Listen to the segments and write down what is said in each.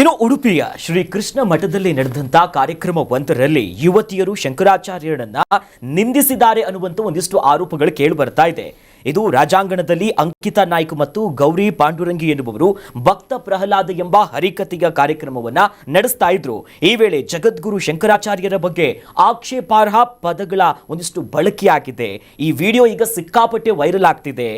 ಇನ್ನು ಉಡುಪಿಯ ಶ್ರೀ ಕೃಷ್ಣ ಮಠದಲ್ಲಿ ನಡೆದಂತ ಕಾರ್ಯಕ್ರಮವೊಂದರಲ್ಲಿ ಯುವತಿಯರು ಶಂಕರಾಚಾರ್ಯರನ್ನ ನಿಂದಿಸಿದ್ದಾರೆ ಅನ್ನುವಂತ ಒಂದಿಷ್ಟು ಆರೋಪಗಳು ಕೇಳಿ ಬರ್ತಾ ಇದೆ. ಇದು ರಾಜಾಂಗಣದಲ್ಲಿ ಅಂಕಿತಾ ನಾಯ್ಕ ಮತ್ತು ಗೌರಿ ಪಾಂಡುರಂಗಿ ಎನ್ನುವವರು ಭಕ್ತ ಪ್ರಹ್ಲಾದ ಎಂಬ ಹರಿಕಥೆಯ ಕಾರ್ಯಕ್ರಮವನ್ನ ನಡೆಸ್ತಾ ಇದ್ರು. ಈ ವೇಳೆ ಜಗದ್ಗುರು ಶಂಕರಾಚಾರ್ಯರ ಬಗ್ಗೆ ಆಕ್ಷೇಪಾರ್ಹ ಪದಗಳ ಒಂದಿಷ್ಟು ಬಳಕೆಯಾಗಿದೆ. ಈ ವಿಡಿಯೋ ಈಗ ಸಿಕ್ಕಾಪಟ್ಟೆ ವೈರಲ್ ಆಗ್ತಿದೆ.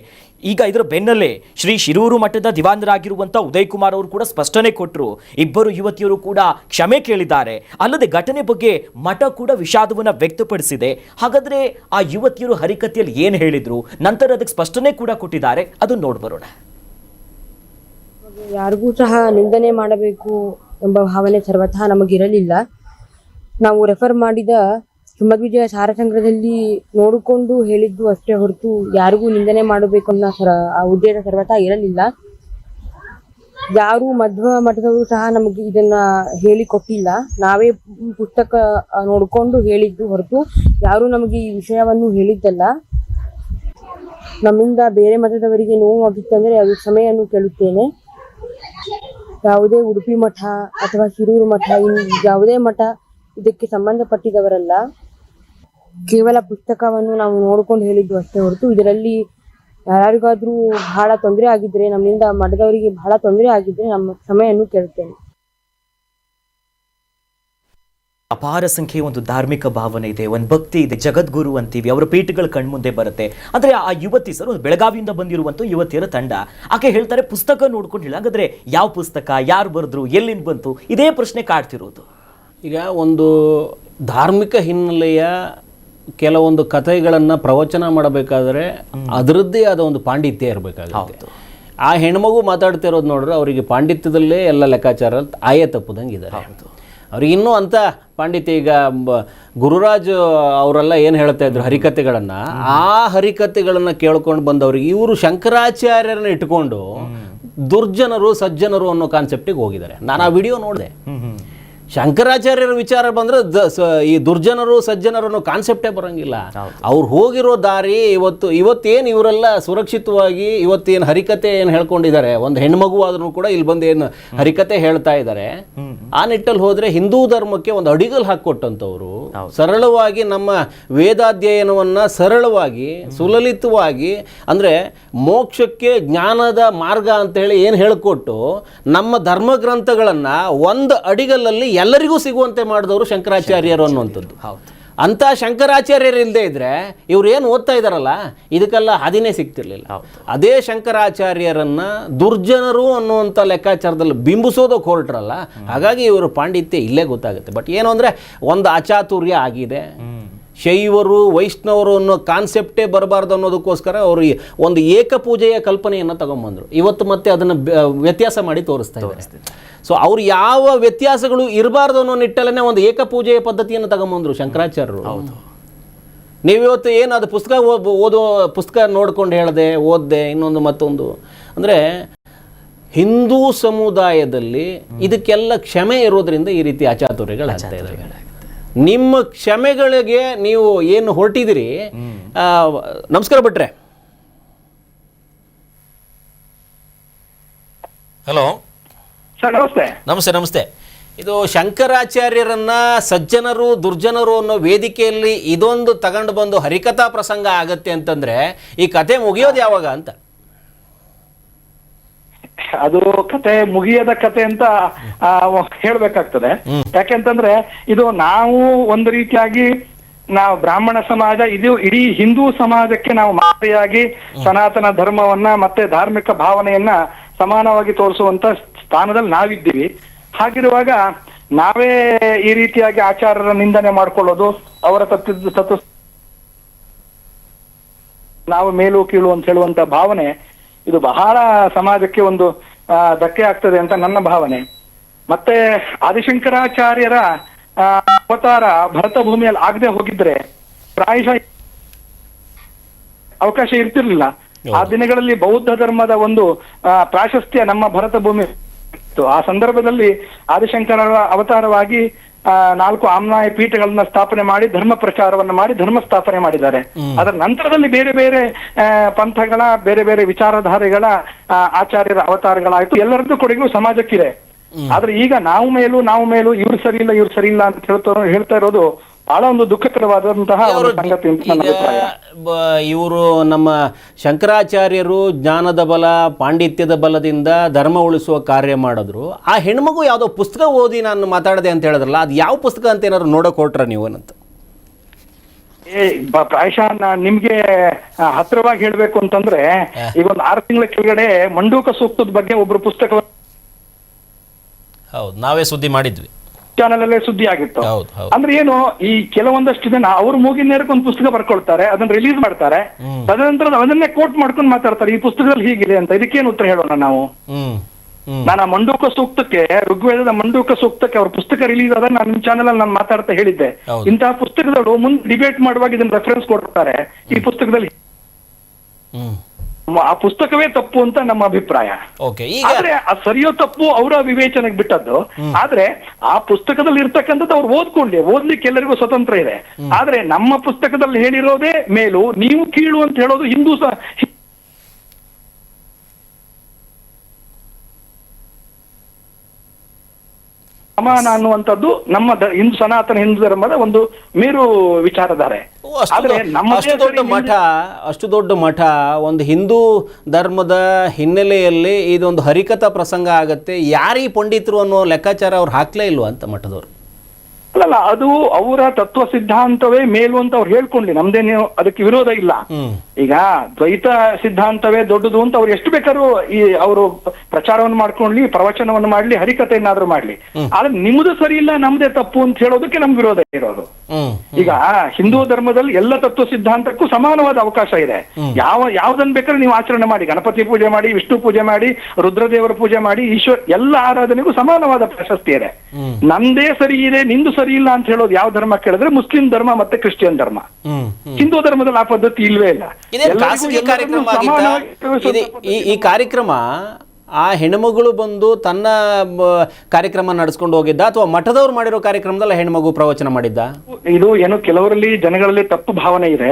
ಈಗ ಇದರ ಬೆನ್ನಲ್ಲೇ ಶ್ರೀ ಶಿರೂರು ಮಠದ ದಿವಾನರಾಗಿರುವಂತ ಉದಯ್ ಕುಮಾರ್ ಅವರು ಕೂಡ ಸ್ಪಷ್ಟನೆ ಕೊಟ್ಟರು. ಇಬ್ಬರು ಯುವತಿಯರು ಕೂಡ ಕ್ಷಮೆ ಕೇಳಿದ್ದಾರೆ. ಅಲ್ಲದೆ ಘಟನೆ ಬಗ್ಗೆ ಮಠ ಕೂಡ ವಿಷಾದವನ್ನ ವ್ಯಕ್ತಪಡಿಸಿದೆ. ಹಾಗಾದ್ರೆ ಆ ಯುವತಿಯರು ಹರಿಕಥೆಯಲ್ಲಿ ಏನು ಹೇಳಿದ್ರು, ನಂತರ ಅದಕ್ಕೆ ಸ್ಪಷ್ಟನೆ ಕೂಡ ಕೊಟ್ಟಿದ್ದಾರೆ. ಅದನ್ನ ನೋಡ್ಬರೋಣ. ಯಾರಿಗೂ ಸಹ ನಿಂದನೆ ಮಾಡಬೇಕು ಎಂಬ ಭಾವನೆ ಸರ್ವತಃ ನಮಗಿರಲಿಲ್ಲ. ನಾವು ರೆಫರ್ ಮಾಡಿದ ಸುಮಧ್ವಿಜಯ ಸಾರಸಂಗ್ರಹದಲ್ಲಿ ನೋಡಿಕೊಂಡು ಹೇಳಿದ್ದು ಅಷ್ಟೇ ಹೊರತು ಯಾರಿಗೂ ನಿಂದನೆ ಮಾಡಬೇಕು ಅನ್ನೋ ಆ ಉದ್ದೇಶ ಸರ್ವತಃ ಇರಲಿಲ್ಲ. ಯಾರು ಮಧ್ವ ಮಠದವರು ಸಹ ನಮಗೆ ಇದನ್ನ ಹೇಳಿಕೊಟ್ಟಿಲ್ಲ. ನಾವೇ ಪುಸ್ತಕ ನೋಡಿಕೊಂಡು ಹೇಳಿದ್ದು ಹೊರತು ಯಾರು ನಮಗೆ ಈ ವಿಷಯವನ್ನು ಹೇಳಿದ್ದಲ್ಲ. ನಮ್ಮಿಂದ ಬೇರೆ ಮಠದವರಿಗೆ ನೋವಾಗಿತ್ತಂದ್ರೆ ಅದು ಕ್ಷಮೆಯನ್ನು ಕೇಳುತ್ತೇನೆ. ಯಾವುದೇ ಉಡುಪಿ ಮಠ ಅಥವಾ ಶಿರೂರು ಮಠ, ಯಾವುದೇ ಮಠ ಇದಕ್ಕೆ ಸಂಬಂಧಪಟ್ಟಿದವರಲ್ಲ. ಕೇವಲ ಪುಸ್ತಕವನ್ನು ನಾವು ನೋಡ್ಕೊಂಡು ಹೇಳಿದ್ದು ಅಷ್ಟೇ ಹೊರತು ಇದರಲ್ಲಿ ಯಾರಿಗಾದ್ರೂ ಬಹಳ ತೊಂದರೆ ಆಗಿದ್ರೆ, ನಮ್ಮಿಂದ ಮಠದವರಿಗೆ ಬಹಳ ತೊಂದರೆ ಆಗಿದ್ರೆ ನಮ್ಮ ಕ್ಷಮೆಯನ್ನು ಕೇಳುತ್ತೇನೆ. ಅಪಾರ ಸಂಖ್ಯೆಯ ಒಂದು ಧಾರ್ಮಿಕ ಭಾವನೆ ಇದೆ, ಒಂದು ಭಕ್ತಿ ಇದೆ, ಜಗದ್ಗುರು ಅಂತೀವಿ, ಅವರ ಪೀಠಗಳ ಕಣ್ಮುಂದೆ ಬರುತ್ತೆ. ಅಂದ್ರೆ ಆ ಯುವತಿ ಸರ್ ಬೆಳಗಾವಿಯಿಂದ ಬಂದಿರುವಂತ ಯುವತಿಯರ ತಂಡ. ಆಕೆ ಹೇಳ್ತಾರೆ ಪುಸ್ತಕ ನೋಡ್ಕೊಂಡು ಹೇಳಿ. ಹಾಗಾದ್ರೆ ಯಾವ ಪುಸ್ತಕ, ಯಾರು ಬರೆದ್ರು, ಎಲ್ಲಿಂದ ಬಂತು, ಇದೇ ಪ್ರಶ್ನೆ ಕಾಡ್ತಿರೋದು. ಈಗ ಒಂದು ಧಾರ್ಮಿಕ ಹಿನ್ನೆಲೆಯ ಕೆಲವೊಂದು ಕಥೆಗಳನ್ನು ಪ್ರವಚನ ಮಾಡಬೇಕಾದ್ರೆ ಅದರದ್ದೇ ಆದ ಒಂದು ಪಾಂಡಿತ್ಯ ಇರಬೇಕಾಗುತ್ತೆ. ಆ ಹೆಣ್ಮಗು ಮಾತಾಡ್ತಿರೋದು ನೋಡ್ರೆ ಅವರಿಗೆ ಪಾಂಡಿತ್ಯದಲ್ಲೇ ಎಲ್ಲ ಲೆಕ್ಕಾಚಾರ ಆಯೇ ತಪ್ಪದಂಗೆ ಇದ್ದಾರೆ. ಅವ್ರಿಗೆ ಇನ್ನೂ ಅಂಥ ಪಾಂಡಿತ್ಯ. ಈಗ ಗುರುರಾಜ್ ಅವರೆಲ್ಲ ಏನು ಹೇಳ್ತಾ ಇದ್ರು ಹರಿಕಥೆಗಳನ್ನು, ಆ ಹರಿಕಥೆಗಳನ್ನು ಕೇಳ್ಕೊಂಡು ಬಂದವ್ರಿಗೆ ಇವರು ಶಂಕರಾಚಾರ್ಯರನ್ನ ಇಟ್ಕೊಂಡು ದುರ್ಜನರು ಸಜ್ಜನರು ಅನ್ನೋ ಕಾನ್ಸೆಪ್ಟಿಗೆ ಹೋಗಿದ್ದಾರೆ. ನಾನು ಆ ವಿಡಿಯೋ ನೋಡಿದೆ. ಶಂಕರಾಚಾರ್ಯರ ವಿಚಾರ ಬಂದರೆ ಈ ದುರ್ಜನರು ಸಜ್ಜನರು ಅನ್ನೋ ಕಾನ್ಸೆಪ್ಟೇ ಬರೋಂಗಿಲ್ಲ. ಅವ್ರು ಹೋಗಿರೋ ದಾರಿ ಇವತ್ತೇನು ಇವರೆಲ್ಲ ಸುರಕ್ಷಿತವಾಗಿ ಇವತ್ತೇನು ಹರಿಕತೆ ಏನು ಹೇಳ್ಕೊಂಡಿದ್ದಾರೆ, ಒಂದು ಹೆಣ್ಮಗು ಆದ್ರೂ ಕೂಡ ಇಲ್ಲಿ ಬಂದು ಏನು ಹರಿಕತೆ ಹೇಳ್ತಾ ಇದ್ದಾರೆ, ಆ ನಿಟ್ಟಲ್ಲಿ ಹೋದರೆ ಹಿಂದೂ ಧರ್ಮಕ್ಕೆ ಒಂದು ಅಡಿಗಲ್ ಹಾಕ್ಕೊಟ್ಟಂಥವ್ರು. ಸರಳವಾಗಿ ನಮ್ಮ ವೇದಾಧ್ಯಯನವನ್ನು ಸರಳವಾಗಿ ಸುಲಲಿತವಾಗಿ, ಅಂದರೆ ಮೋಕ್ಷಕ್ಕೆ ಜ್ಞಾನದ ಮಾರ್ಗ ಅಂತೇಳಿ ಏನು ಹೇಳಿಕೊಟ್ಟು ನಮ್ಮ ಧರ್ಮಗ್ರಂಥಗಳನ್ನು ಒಂದು ಅಡಿಗಲ್ಲಲ್ಲಿ ಎಲ್ಲರಿಗೂ ಸಿಗುವಂತೆ ಮಾಡಿದವರು ಶಂಕರಾಚಾರ್ಯರು ಅನ್ನುವಂಥದ್ದು. ಅಂತ ಶಂಕರಾಚಾರ್ಯರು ಇಲ್ಲದೆ ಇದ್ರೆ ಇವ್ರು ಏನು ಓದ್ತಾ ಇದ್ದಾರಲ್ಲ ಇದಕ್ಕೆಲ್ಲ ಹಾದಿನೇ ಸಿಗ್ತಿರ್ಲಿಲ್ಲ. ಅದೇ ಶಂಕರಾಚಾರ್ಯರನ್ನ ದುರ್ಜನರು ಅನ್ನುವಂಥ ಲೆಕ್ಕಾಚಾರದಲ್ಲಿ ಬಿಂಬಿಸೋದಕ್ಕೆ ಹೊರಟ್ರಲ್ಲ, ಹಾಗಾಗಿ ಇವರು ಪಾಂಡಿತ್ಯ ಇಲ್ಲೇ ಗೊತ್ತಾಗುತ್ತೆ. ಬಟ್ ಏನು ಅಂದರೆ ಒಂದು ಅಚಾತುರ್ಯ ಆಗಿದೆ. ಶೈವರು ವೈಷ್ಣವರು ಅನ್ನೋ ಕಾನ್ಸೆಪ್ಟೇ ಬರಬಾರ್ದು ಅನ್ನೋದಕ್ಕೋಸ್ಕರ ಅವರು ಒಂದು ಏಕಪೂಜೆಯ ಕಲ್ಪನೆಯನ್ನು ತಗೊಂಬಂದರು. ಇವತ್ತು ಮತ್ತೆ ಅದನ್ನು ವ್ಯತ್ಯಾಸ ಮಾಡಿ ತೋರಿಸ್ತಾ ಇದ್ದಾರೆ. ಸೊ ಅವ್ರು ಯಾವ ವ್ಯತ್ಯಾಸಗಳು ಇರಬಾರ್ದು ಅನ್ನೋ ನಿಟ್ಟಲ್ಲೇ ಒಂದು ಏಕಪೂಜೆಯ ಪದ್ಧತಿಯನ್ನು ತಗೊಂಬಂದರು ಶಂಕರಾಚಾರ್ಯರು. ನೀವಿವತ್ತು ಏನು ಅದು ಪುಸ್ತಕ ನೋಡ್ಕೊಂಡು ಹೇಳಿದೆ, ಓದ್ದೆ, ಇನ್ನೊಂದು ಮತ್ತೊಂದು. ಅಂದರೆ ಹಿಂದೂ ಸಮುದಾಯದಲ್ಲಿ ಇದಕ್ಕೆಲ್ಲ ಕ್ಷಮೆ ಇರೋದ್ರಿಂದ ಈ ರೀತಿ ಅಚಾತುರ್ಯಗಳಾಗ್ತಾ ಇದ್ದಾವೆ. ನಿಮ್ಮ ಕ್ಷಮೆಗಳಿಗೆ ನೀವು ಏನು ಹೊರಟಿದ್ದೀರಿ. ನಮಸ್ಕಾರ ಭಟ್ರೆ. ಹಲೋ ಸರ್, ನಮಸ್ತೆ. ನಮಸ್ತೆ. ನಮಸ್ತೆ. ಇದು ಶಂಕರಾಚಾರ್ಯರನ್ನ ಸಜ್ಜನರು ದುರ್ಜನರು ಅನ್ನೋ ವೇದಿಕೆಯಲ್ಲಿ ಇದೊಂದು ತಗೊಂಡು ಬಂದು ಹರಿಕಥಾ ಪ್ರಸಂಗ ಆಗತ್ತೆ ಅಂತಂದ್ರೆ ಈ ಕತೆ ಮುಗಿಯೋದು ಯಾವಾಗ ಅಂತ? ಅದು ಕತೆ ಮುಗಿಯದ ಕತೆ ಅಂತ ಹೇಳ್ಬೇಕಾಗ್ತದೆ. ಯಾಕೆಂತಂದ್ರೆ ಇದು ನಾವು ಒಂದು ರೀತಿಯಾಗಿ ನಾವು ಬ್ರಾಹ್ಮಣ ಸಮಾಜ, ಇದು ಇಡೀ ಹಿಂದೂ ಸಮಾಜಕ್ಕೆ ನಾವು ಮಾದರಿಯಾಗಿ ಸನಾತನ ಧರ್ಮವನ್ನ ಮತ್ತೆ ಧಾರ್ಮಿಕ ಭಾವನೆಯನ್ನ ಸಮಾನವಾಗಿ ತೋರಿಸುವಂತ ಸ್ಥಾನದಲ್ಲಿ ನಾವಿದ್ದೀವಿ. ಹಾಗಿರುವಾಗ ನಾವೇ ಈ ರೀತಿಯಾಗಿ ಆಚಾರ್ಯರ ನಿಂದನೆ ಮಾಡ್ಕೊಳ್ಳೋದು, ಅವರ ತತ್ವ ನಾವು ಮೇಲು ಕೀಳು ಅಂತ ಹೇಳುವಂತ ಭಾವನೆ, ಇದು ಬಹಳ ಸಮಾಜಕ್ಕೆ ಒಂದು ಧಕ್ಕೆ ಆಗ್ತದೆ ಅಂತ ನನ್ನ ಭಾವನೆ. ಮತ್ತೆ ಆದಿಶಂಕರಾಚಾರ್ಯರ ಅವತಾರ ಭರತ ಭೂಮಿಯಲ್ಲಿ ಆಗದೆ ಹೋಗಿದ್ರೆ ಪ್ರಾಯಶಃ ಅವಕಾಶ ಇರ್ತಿರ್ಲಿಲ್ಲ. ಆ ದಿನಗಳಲ್ಲಿ ಬೌದ್ಧ ಧರ್ಮದ ಒಂದು ಪ್ರಾಶಸ್ತ್ಯ ನಮ್ಮ ಭರತ ಭೂಮಿ ಇತ್ತು. ಆ ಸಂದರ್ಭದಲ್ಲಿ ಆದಿಶಂಕರರ ಅವತಾರವಾಗಿ 4 ಆಮ್ನಾಯ ಪೀಠಗಳನ್ನ ಸ್ಥಾಪನೆ ಮಾಡಿ ಧರ್ಮ ಪ್ರಚಾರವನ್ನ ಮಾಡಿ ಧರ್ಮ ಸ್ಥಾಪನೆ ಮಾಡಿದ್ದಾರೆ. ಅದರ ನಂತರದಲ್ಲಿ ಬೇರೆ ಬೇರೆ ಪಂಥಗಳ ಬೇರೆ ಬೇರೆ ವಿಚಾರಧಾರೆಗಳ ಆಚಾರ್ಯರ ಅವತಾರಗಳಾಯ್ತು. ಎಲ್ಲರದ್ದು ಕೊಡುಗೆಯೂ ಸಮಾಜಕ್ಕಿದೆ. ಆದ್ರೆ ಈಗ ನಾವು ಮೇಲೂ ಇವ್ರು ಸರಿ ಇಲ್ಲ ಅಂತ ಹೇಳ್ತಾ ಇರೋದು ಬಹಳ ಒಂದು ದುಃಖಕರವಾದಂತಹ ಒಂದು ಸಂಗತಿ ಅಂತ ನನ್ನ ಅಭಿಪ್ರಾಯ. ಇವರು ನಮ್ಮ ಶಂಕರಾಚಾರ್ಯರು ಜ್ಞಾನದ ಬಲ ಪಾಂಡಿತ್ಯದ ಬಲದಿಂದ ಧರ್ಮ ಉಳಿಸುವ ಕಾರ್ಯ ಮಾಡಿದ್ರು. ಆ ಹೆಣ್ಮಗು ಯಾವುದೋ ಪುಸ್ತಕ ಓದಿ ನಾನು ಮಾತಾಡಿದೆ ಅಂತ ಹೇಳಿದ್ರಲ್ಲ, ಅದು ಯಾವ ಪುಸ್ತಕ ಅಂತ ಏನಾದ್ರು ನೋಡೋಕೆ ಹೊರಟ್ರ ನೀವು ಅನ್ನಂತ? ಪ್ರಾಯಶಃ ನಿಮ್ಗೆ ಹತ್ತಿರವಾಗಿ ಹೇಳ್ಬೇಕು ಅಂತಂದ್ರೆ ಈಗ ಒಂದು 6 ತಿಂಗಳ ಕೆಳಗಡೆ ಮಂಡೂಕ ಸೂಕ್ತದ ಬಗ್ಗೆ ಒಬ್ರು ಪುಸ್ತಕ ಹೌದು, ನಾವೇ ಸುದ್ದಿ ಮಾಡಿದ್ವಿ, ಚಾನಲ್ ಅಲ್ಲೇ ಸುದ್ದಿ ಆಗಿತ್ತು. ಅಂದ್ರೆ ಏನು, ಈ ಕೆಲವೊಂದಷ್ಟು ಜನ ಅವ್ರ ಮೂಗಿನ ನೇರಕ್ಕೆ ಒಂದು ಪುಸ್ತಕ ಬರ್ಕೊಳ್ತಾರೆ, ಅದನ್ನ ರಿಲೀಸ್ ಮಾಡ್ತಾರೆ, ತದನಂತರ ಅದನ್ನೇ ಕೋಟ್ ಮಾಡ್ಕೊಂಡು ಮಾತಾಡ್ತಾರೆ ಈ ಪುಸ್ತಕದಲ್ಲಿ ಹೀಗಿದೆ ಅಂತ. ಇದಕ್ಕೇನು ಉತ್ತರ ಹೇಳೋಣ ನಾವು? ನಾನು ಆ ಮಂಡೂಕ ಸೂಕ್ತಕ್ಕೆ, ಋಗ್ವೇದದ ಮಂಡೂಕ ಸೂಕ್ತಕ್ಕೆ ಅವ್ರ ಪುಸ್ತಕ ರಿಲೀಸ್ ಆದ ನಾನು ನಿಮ್ ಚಾನಲ್ ಅಲ್ಲಿ ನಾನು ಮಾತಾಡ್ತಾ ಹೇಳಿದ್ದೆ, ಇಂತಹ ಪುಸ್ತಕದವರು ಮುಂದೆ ಡಿಬೇಟ್ ಮಾಡುವಾಗ ಇದನ್ನ ರೆಫರೆನ್ಸ್ ಕೊಡ್ತಾರೆ, ಈ ಪುಸ್ತಕದಲ್ಲಿ ಆ ಪುಸ್ತಕವೇ ತಪ್ಪು ಅಂತ ನಮ್ಮ ಅಭಿಪ್ರಾಯ. ಆದ್ರೆ ಆ ಸರಿಯೋ ತಪ್ಪು ಅವರ ವಿವೇಚನೆಗೆ ಬಿಟ್ಟದ್ದು. ಆದ್ರೆ ಆ ಪುಸ್ತಕದಲ್ಲಿ ಇರ್ತಕ್ಕಂಥದ್ದು ಅವ್ರು ಓದ್ಲಿಕ್ಕೆ ಎಲ್ಲರಿಗೂ ಸ್ವತಂತ್ರ ಇದೆ. ಆದ್ರೆ ನಮ್ಮ ಪುಸ್ತಕದಲ್ಲಿ ಹೇಳಿರೋದೇ ಮೇಲು, ನೀವು ಕೀಳು ಅಂತ ಹೇಳೋದು ಹಿಂದೂ ಸಮಾನ ಅನ್ನುವಂಥದ್ದು ನಮ್ಮ ಸನಾತನ ಹಿಂದೂ ಧರ್ಮದ ಒಂದು ಮೇರು ವಿಚಾರಧಾರೆ. ಆದ್ರೆ ಅಷ್ಟು ದೊಡ್ಡ ಮಠ ಒಂದು ಹಿಂದೂ ಧರ್ಮದ ಹಿನ್ನೆಲೆಯಲ್ಲಿ ಇದೊಂದು ಹರಿಕಥಾ ಪ್ರಸಂಗ ಆಗತ್ತೆ, ಯಾರೀ ಪಂಡಿತರು ಅನ್ನೋ ಲೆಕ್ಕಾಚಾರ ಅವ್ರು ಹಾಕ್ಲೇ ಇಲ್ವಾ ಅಂತ ಮಠದವ್ರು? ಅಲ್ಲ, ಅದು ಅವರ ತತ್ವ ಸಿದ್ಧಾಂತವೇ ಮೇಲು ಅಂತ ಅವ್ರು ಹೇಳ್ಕೊಂಡ್ಲಿ, ನಮ್ದೇನು ಅದಕ್ಕೆ ವಿರೋಧ ಇಲ್ಲ. ಈಗ ದ್ವೈತ ಸಿದ್ಧಾಂತವೇ ದೊಡ್ಡದು ಅಂತ ಅವ್ರು ಎಷ್ಟು ಬೇಕಾದ್ರೂ ಈ ಅವರು ಪ್ರಚಾರವನ್ನು ಮಾಡ್ಕೊಂಡ್ಲಿ, ಪ್ರವಚನವನ್ನು ಮಾಡ್ಲಿ, ಹರಿಕಥೆಯನ್ನಾದ್ರೂ ಮಾಡ್ಲಿ. ಆದ್ರೆ ನಿಮ್ದು ಸರಿ ಇಲ್ಲ, ನಮ್ದೇ ತಪ್ಪು ಅಂತ ಹೇಳೋದಕ್ಕೆ ನಮ್ಗೆ ವಿರೋಧ ಇರೋದು. ಈಗ ಹಿಂದೂ ಧರ್ಮದಲ್ಲಿ ಎಲ್ಲ ತತ್ವ ಸಿದ್ಧಾಂತಕ್ಕೂ ಸಮಾನವಾದ ಅವಕಾಶ ಇದೆ. ಯಾವ್ದನ್ ಬೇಕಾದ್ರೆ ನೀವು ಆಚರಣೆ ಮಾಡಿ, ಗಣಪತಿ ಪೂಜೆ ಮಾಡಿ, ವಿಷ್ಣು ಪೂಜೆ ಮಾಡಿ, ರುದ್ರದೇವರ ಪೂಜೆ ಮಾಡಿ, ಈಶ್ವರ ಎಲ್ಲ ಆರಾಧನೆಗೂ ಸಮಾನವಾದ ಪ್ರಶಸ್ತಿ ಇದೆ. ನಂದೇ ಸರಿ ಇದೆ, ನಿಂದು ಸರಿ ಇಲ್ಲ ಅಂತ ಹೇಳೋದು ಯಾವ ಧರ್ಮ ಕೇಳಿದ್ರೆ ಮುಸ್ಲಿಂ ಧರ್ಮ ಮತ್ತೆ ಕ್ರಿಶ್ಚಿಯನ್ ಧರ್ಮ. ಹಿಂದೂ ಧರ್ಮದಲ್ಲಿ ಆ ಪದ್ಧತಿ ಇಲ್ವೇ ಇಲ್ಲ. ಈ ಕಾರ್ಯಕ್ರಮ ಆ ಹೆಣ್ಮಗಳು ಬಂದು ತನ್ನ ಕಾರ್ಯಕ್ರಮ ನಡೆಸ್ಕೊಂಡು ಹೋಗಿದ್ದ ಅಥವಾ ಮಠದವ್ರು ಮಾಡಿರೋ ಕಾರ್ಯಕ್ರಮದಲ್ಲಿ ಹೆಣ್ಮಗು ಪ್ರವಚನ ಮಾಡಿದ್ದ? ಇದು ಏನು ಕೆಲವರಲ್ಲಿ ಜನಗಳಲ್ಲಿ ತಪ್ಪು ಭಾವನೆ ಇದೆ.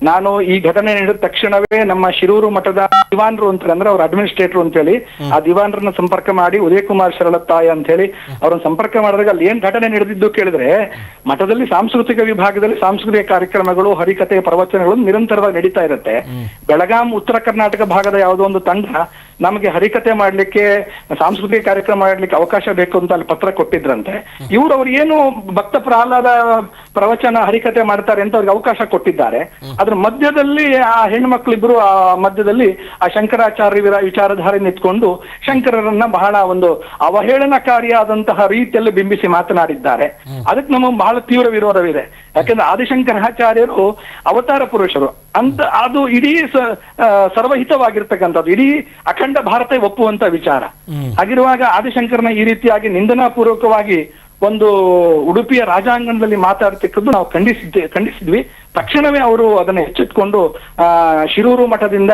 ನಾನು ಈ ಘಟನೆ ನಡೆದ ತಕ್ಷಣವೇ ನಮ್ಮ ಶಿರೂರು ಮಠದ ದಿವಾನ್ರು ಅಂತಾರೆ, ಅಂದ್ರೆ ಅವ್ರ ಅಡ್ಮಿನಿಸ್ಟ್ರೇಟರ್ ಅಂತ ಹೇಳಿ, ಆ ದಿವಾನ್ರನ್ನ ಸಂಪರ್ಕ ಮಾಡಿ ಉದಯ್ ಕುಮಾರ್ ಶರಳತ್ತಾಯ ಅಂತ ಹೇಳಿ ಅವ್ರನ್ನ ಸಂಪರ್ಕ ಮಾಡಿದಾಗ ಅಲ್ಲಿ ಏನ್ ಘಟನೆ ನಡೆದಿದ್ದು ಕೇಳಿದ್ರೆ, ಮಠದಲ್ಲಿ ಸಾಂಸ್ಕೃತಿಕ ವಿಭಾಗದಲ್ಲಿ ಸಾಂಸ್ಕೃತಿಕ ಕಾರ್ಯಕ್ರಮಗಳು, ಹರಿಕಥೆ, ಪ್ರವಚನಗಳು ನಿರಂತರವಾಗಿ ನಡೀತಾ ಇರುತ್ತೆ. ಬೆಳಗಾಂ ಉತ್ತರ ಕರ್ನಾಟಕ ಭಾಗದ ಯಾವುದೋ ಒಂದು ತಂಡ ನಮಗೆ ಹರಿಕಥೆ ಮಾಡ್ಲಿಕ್ಕೆ, ಸಾಂಸ್ಕೃತಿಕ ಕಾರ್ಯಕ್ರಮ ಮಾಡ್ಲಿಕ್ಕೆ ಅವಕಾಶ ಬೇಕು ಅಂತ ಅಲ್ಲಿ ಪತ್ರ ಕೊಟ್ಟಿದ್ರಂತೆ. ಅವ್ರು ಏನು ಭಕ್ತ ಪ್ರಹ್ಲಾದ ಪ್ರವಚನ ಹರಿಕಥೆ ಮಾಡ್ತಾರೆ ಅಂತ ಅವ್ರಿಗೆ ಅವಕಾಶ ಕೊಟ್ಟಿದ್ದಾರೆ. ಅದ್ರ ಮಧ್ಯದಲ್ಲಿ ಆ ಹೆಣ್ಮಕ್ಳಿಬ್ರು ಆ ಮಧ್ಯದಲ್ಲಿ ಆ ಶಂಕರಾಚಾರ್ಯ ವಿಚಾರಧಾರೆ ನಿಂತ್ಕೊಂಡು ಶಂಕರರನ್ನ ಬಹಳ ಒಂದು ಅವಹೇಳನಕಾರಿಯಾದಂತಹ ರೀತಿಯಲ್ಲಿ ಬಿಂಬಿಸಿ ಮಾತನಾಡಿದ್ದಾರೆ. ಅದಕ್ಕೆ ನಮಗೆ ಬಹಳ ತೀವ್ರ ವಿರೋಧವಿದೆ. ಯಾಕಂದ್ರೆ ಆದಿಶಂಕರಾಚಾರ್ಯರು ಅವತಾರ ಪುರುಷರು ಅಂತ, ಅದು ಇಡೀ ಸರ್ವಹಿತವಾಗಿರ್ತಕ್ಕಂಥದ್ದು, ಇಡೀ ಅಖಂಡ ಭಾರತ ಒಪ್ಪುವಂತ ವಿಚಾರ. ಹಾಗಿರುವಾಗ ಆದಿಶಂಕರನ ಈ ರೀತಿಯಾಗಿ ನಿಂದನಾ ಪೂರ್ವಕವಾಗಿ ಒಂದು ಉಡುಪಿಯ ರಾಜಾಂಗಣದಲ್ಲಿ ಮಾತಾಡ್ತಿಕ್ಕದ್ದು ನಾವು ಖಂಡಿಸಿದ್ವಿ. ತಕ್ಷಣವೇ ಅವರು ಅದನ್ನ ಎಚ್ಚೆತ್ಕೊಂಡು ಶಿರೂರು ಮಠದಿಂದ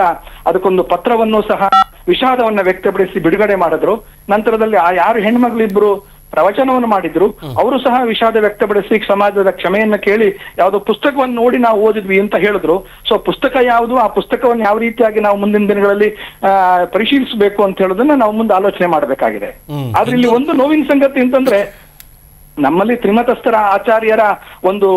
ಅದಕ್ಕೊಂದು ಪತ್ರವನ್ನು ಸಹ ವಿಷಾದವನ್ನ ವ್ಯಕ್ತಪಡಿಸಿ ಬಿಡುಗಡೆ ಮಾಡಿದ್ರು. ನಂತರದಲ್ಲಿ ಆ ಯಾರು ಹೆಣ್ಮಗಳಿಬ್ರು ಪ್ರವಚನವನ್ನು ಮಾಡಿದ್ರು ಅವರು ಸಹ ವಿಷಾದ ವ್ಯಕ್ತಪಡಿಸಿ ಸಮಾಜದ ಕ್ಷಮೆಯನ್ನ ಕೇಳಿ ಯಾವುದೋ ಪುಸ್ತಕವನ್ನು ನೋಡಿ ನಾವು ಓದಿದ್ವಿ ಅಂತ ಹೇಳಿದ್ರು. ಸೊ ಪುಸ್ತಕ ಯಾವುದು, ಆ ಪುಸ್ತಕವನ್ನು ಯಾವ ರೀತಿಯಾಗಿ ನಾವು ಮುಂದಿನ ದಿನಗಳಲ್ಲಿ ಪರಿಶೀಲಿಸಬೇಕು ಅಂತ ಹೇಳೋದನ್ನ ನಾವು ಮುಂದೆ ಆಲೋಚನೆ ಮಾಡಬೇಕಾಗಿದೆ. ಆದ್ರೆ ಇಲ್ಲಿ ಒಂದು ನೋವಿನ ಸಂಗತಿ ಅಂತಂದ್ರೆ, ನಮ್ಮಲ್ಲಿ ತ್ರಿಮತಸ್ಥರ ಆಚಾರ್ಯರ ಒಂದು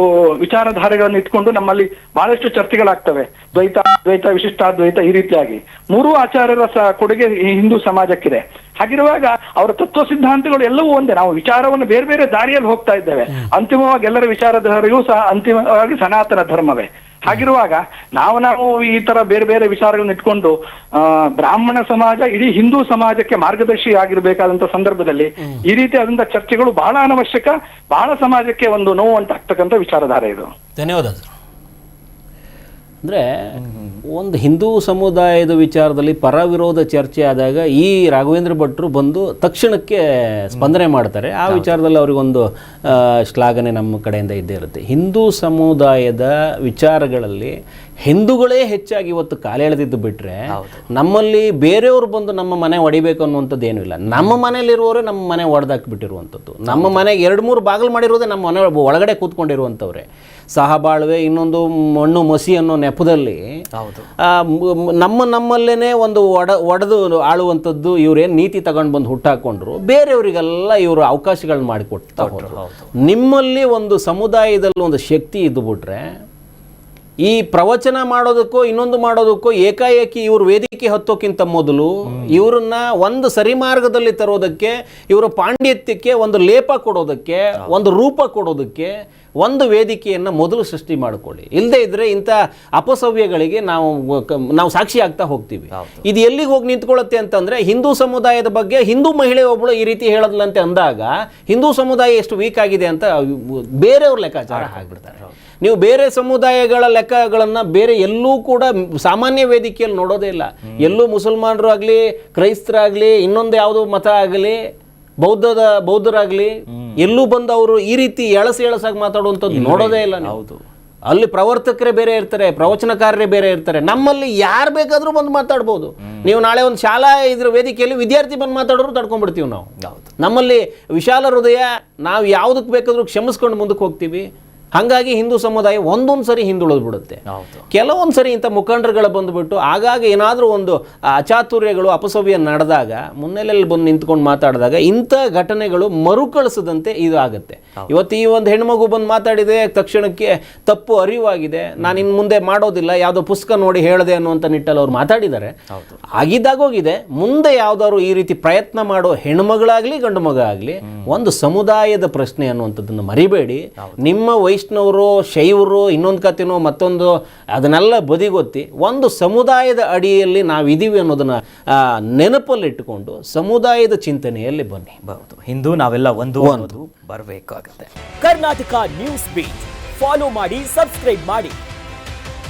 ವಿಚಾರಧಾರೆಗಳನ್ನು ಇಟ್ಕೊಂಡು ನಮ್ಮಲ್ಲಿ ಬಹಳಷ್ಟು ಚರ್ಚೆಗಳಾಗ್ತವೆ. ದ್ವೈತ, ವಿಶಿಷ್ಟಾದ್ವೈತ, ಈ ರೀತಿಯಾಗಿ 3 ಆಚಾರ್ಯರ ಕೊಡುಗೆ ಹಿಂದೂ ಸಮಾಜಕ್ಕಿದೆ. ಹಾಗಿರುವಾಗ ಅವರ ತತ್ವ ಸಿದ್ಧಾಂತಗಳು ಎಲ್ಲವೂ ಒಂದೇ. ನಾವು ವಿಚಾರವನ್ನು ಬೇರೆ ಬೇರೆ ದಾರಿಯಲ್ಲಿ ಹೋಗ್ತಾ ಇದ್ದೇವೆ. ಅಂತಿಮವಾಗಿ ಎಲ್ಲರ ವಿಚಾರಧಾರೆಯೂ ಸಹ ಅಂತಿಮವಾಗಿ ಸನಾತನ ಧರ್ಮವೇ. ಹಾಗಿರುವಾಗ ನಾವು ಈ ತರ ಬೇರೆ ಬೇರೆ ವಿಚಾರಗಳನ್ನ ಇಟ್ಕೊಂಡು ಬ್ರಾಹ್ಮಣ ಸಮಾಜ ಇಡೀ ಹಿಂದೂ ಸಮಾಜಕ್ಕೆ ಮಾರ್ಗದರ್ಶಿ ಆಗಿರ್ಬೇಕಾದಂತ ಸಂದರ್ಭದಲ್ಲಿ ಈ ರೀತಿಯಾದಂತಹ ಚರ್ಚೆಗಳು ಬಹಳ ಅನವಶ್ಯಕ, ಬಹಳ ಸಮಾಜಕ್ಕೆ ಒಂದು ನೋವು ಉಂಟಾಗ್ತಕ್ಕಂಥ ವಿಚಾರಧಾರೆ ಇದು. ಧನ್ಯವಾದ. ಅಂದರೆ ಒಂದು ಹಿಂದೂ ಸಮುದಾಯದ ವಿಚಾರದಲ್ಲಿ ಪರ ವಿರೋಧ ಚರ್ಚೆ ಆದಾಗ ಈ ರಾಘವೇಂದ್ರ ಭಟ್ರು ಬಂದು ತಕ್ಷಣಕ್ಕೆ ಸ್ಪಂದನೆ ಮಾಡ್ತಾರೆ. ಆ ವಿಚಾರದಲ್ಲಿ ಅವರಿಗೊಂದು ಶ್ಲಾಘನೆ ನಮ್ಮ ಕಡೆಯಿಂದ ಇದ್ದೇ ಇರುತ್ತೆ. ಹಿಂದೂ ಸಮುದಾಯದ ವಿಚಾರಗಳಲ್ಲಿ ಹಿಂದೂಗಳೇ ಹೆಚ್ಚಾಗಿ ಇವತ್ತು ಕಾಲೆಳೆದಿದ್ದು ಬಿಟ್ಟರೆ ನಮ್ಮಲ್ಲಿ ಬೇರೆಯವರು ಬಂದು ನಮ್ಮ ಮನೆ ಹೊಡಿಬೇಕು ಅನ್ನುವಂಥದ್ದು ಏನೂ ಇಲ್ಲ. ನಮ್ಮ ಮನೇಲಿರುವವರೇ ನಮ್ಮ ಮನೆ ಹೊಡೆದಾಕ್ಬಿಟ್ಟಿರುವಂಥದ್ದು. ನಮ್ಮ ಮನೆಗೆ 2-3 ಬಾಗಿಲು ಮಾಡಿರೋದೇ ನಮ್ಮ ಮನೆ ಒಳಗಡೆ ಕೂತ್ಕೊಂಡಿರುವಂಥವ್ರೆ. ಸಹಬಾಳ್ವೆ, ಇನ್ನೊಂದು ಮಣ್ಣು ಮಸಿ ಅನ್ನೋ ನೆಪದಲ್ಲಿ ನಮ್ಮಲ್ಲೇ ಒಂದು ಒಡೆದು ಆಳುವಂಥದ್ದು. ಇವರೇನು ನೀತಿ ತಗೊಂಡು ಬಂದು ಹುಟ್ಟಾಕೊಂಡ್ರು, ಬೇರೆಯವರಿಗೆಲ್ಲ ಇವರು ಅವಕಾಶಗಳನ್ನ ಮಾಡಿಕೊಡ್ತಾ ಹೋದ್ರು. ನಿಮ್ಮಲ್ಲಿ ಒಂದು ಸಮುದಾಯದಲ್ಲಿ ಒಂದು ಶಕ್ತಿ ಇದ್ದು ಬಿಟ್ರೆ ಈ ಪ್ರವಚನ ಮಾಡೋದಕ್ಕೋ ಇನ್ನೊಂದು ಮಾಡೋದಕ್ಕೋ ಏಕಾಏಕಿ ಇವರು ವೇದಿಕೆ ಹತ್ತೋಕ್ಕಿಂತ ಮೊದಲು ಇವರನ್ನ ಒಂದು ಸರಿ ಮಾರ್ಗದಲ್ಲಿ ತರೋದಕ್ಕೆ, ಇವರ ಪಾಂಡಿತ್ಯಕ್ಕೆ ಒಂದು ಲೇಪ ಕೊಡೋದಕ್ಕೆ, ಒಂದು ರೂಪ ಕೊಡೋದಕ್ಕೆ ಒಂದು ವೇದಿಕೆಯನ್ನು ಮೊದಲು ಸೃಷ್ಟಿ ಮಾಡಿಕೊಳ್ಳಿ. ಇಲ್ಲದೇ ಇದ್ರೆ ಇಂಥ ಅಪಸವ್ಯಗಳಿಗೆ ನಾವು ಸಾಕ್ಷಿ ಆಗ್ತಾ ಹೋಗ್ತೀವಿ. ಇದು ಎಲ್ಲಿಗೆ ಹೋಗಿ ನಿಂತ್ಕೊಳ್ಳುತ್ತೆ ಅಂತಂದ್ರೆ, ಹಿಂದೂ ಸಮುದಾಯದ ಬಗ್ಗೆ ಹಿಂದೂ ಮಹಿಳೆ ಒಬ್ಬಳು ಈ ರೀತಿ ಹೇಳದ್ಲಂತೆ ಅಂದಾಗ ಹಿಂದೂ ಸಮುದಾಯ ಎಷ್ಟು ವೀಕ್ ಆಗಿದೆ ಅಂತ ಬೇರೆಯವ್ರ ಲೆಕ್ಕಾಚಾರ ಹಾಕ್ಬಿಡ್ತಾರೆ. ನೀವು ಬೇರೆ ಸಮುದಾಯಗಳ ಲೆಕ್ಕಗಳನ್ನು ಬೇರೆ ಎಲ್ಲೂ ಕೂಡ ಸಾಮಾನ್ಯ ವೇದಿಕೆಯಲ್ಲಿ ನೋಡೋದೇ ಇಲ್ಲ. ಎಲ್ಲೂ ಮುಸಲ್ಮಾನರು ಆಗಲಿ, ಕ್ರೈಸ್ತರಾಗಲಿ, ಇನ್ನೊಂದು ಯಾವುದೋ ಮತ ಆಗಲಿ, ಬೌದ್ಧರಾಗಲಿ ಎಲ್ಲೂ ಬಂದು ಅವರು ಈ ರೀತಿ ಎಳಸಾಗಿ ಮಾತಾಡುವಂಥದ್ದು ನೋಡೋದೇ ಇಲ್ಲ. ಹೌದು, ಅಲ್ಲಿ ಪ್ರವರ್ತಕರೇ ಬೇರೆ ಇರ್ತಾರೆ, ಪ್ರವಚನಕಾರರೇ ಬೇರೆ ಇರ್ತಾರೆ. ನಮ್ಮಲ್ಲಿ ಯಾರು ಬೇಕಾದರೂ ಬಂದು ಮಾತಾಡ್ಬೋದು. ನೀವು ನಾಳೆ ಒಂದು ಶಾಲಾ ಇದ್ರ ವೇದಿಕೆಯಲ್ಲಿ ವಿದ್ಯಾರ್ಥಿ ಬಂದು ಮಾತಾಡೋರು ತಡ್ಕೊಂಡ್ಬಿಡ್ತೀವಿ ನಾವು. ನಮ್ಮಲ್ಲಿ ವಿಶಾಲ ಹೃದಯ, ನಾವು ಯಾವುದಕ್ಕೆ ಬೇಕಾದರೂ ಕ್ಷಮಿಸ್ಕೊಂಡು ಮುಂದಕ್ಕೆ ಹೋಗ್ತೀವಿ. ಹಾಗಾಗಿ ಹಿಂದೂ ಸಮುದಾಯ ಒಂದೊಂದು ಸರಿ ಹಿಂದುಳಿದು ಬಿಡುತ್ತೆ. ಕೆಲವೊಂದು ಸರಿ ಇಂಥ ಮುಖಂಡರುಗಳು ಬಂದುಬಿಟ್ಟು ಆಗಾಗ ಏನಾದರೂ ಒಂದು ಅಚಾತುರ್ಯಗಳು, ಅಪಸವ್ಯ ನಡೆದಾಗ ಮುನ್ನೆಲೆಯಲ್ಲಿ ಬಂದು ನಿಂತ್ಕೊಂಡು ಮಾತಾಡಿದಾಗ ಇಂಥ ಘಟನೆಗಳು ಮರುಕಳಿಸದಂತೆ ಇದು ಆಗುತ್ತೆ. ಇವತ್ತು ಈ ಒಂದು ಹೆಣ್ಮಗು ಬಂದು ಮಾತಾಡಿದೆ, ತಕ್ಷಣಕ್ಕೆ ತಪ್ಪು ಅರಿವಾಗಿದೆ, ನಾನು ಇನ್ನು ಮುಂದೆ ಮಾಡೋದಿಲ್ಲ, ಯಾವುದೋ ಪುಸ್ತಕ ನೋಡಿ ಹೇಳಿದೆ ಅನ್ನುವಂಥ ನಿಟ್ಟಲ್ಲಿ ಅವ್ರು ಮಾತಾಡಿದ್ದಾರೆ. ಆಗಿದ್ದಾಗೋಗಿದೆ. ಮುಂದೆ ಯಾವುದಾದ್ರು ಈ ರೀತಿ ಪ್ರಯತ್ನ ಮಾಡೋ ಹೆಣ್ಮಗಳಾಗಲಿ ಗಂಡು ಮಗ ಆಗಲಿ ಒಂದು ಸಮುದಾಯದ ಪ್ರಶ್ನೆ ಅನ್ನುವಂಥದ್ದನ್ನು ಮರಿಬೇಡಿ. ನಿಮ್ಮ ವೈಷ್ಣವರು, ಶೈವರು, ಇನ್ನೊಂದು ಕಥೆನೋ ಮತ್ತೊಂದು ಅದನ್ನೆಲ್ಲ ಬದಿಗೊತ್ತಿ ಒಂದು ಸಮುದಾಯದ ಅಡಿಯಲ್ಲಿ ನಾವಿದ್ದೀವಿ ಅನ್ನೋದನ್ನ ನೆನಪಲ್ಲಿಟ್ಟುಕೊಂಡು ಸಮುದಾಯದ ಚಿಂತನೆಯಲ್ಲಿ ಬನ್ನಿ. ಹಿಂದೂ ನಾವೆಲ್ಲ ಒಂದು ಬರಬೇಕಾಗುತ್ತೆ. ಕರ್ನಾಟಕ ನ್ಯೂಸ್ ಬೀಟ್ ಫಾಲೋ ಮಾಡಿ, ಸಬ್ಸ್ಕ್ರೈಬ್ ಮಾಡಿ.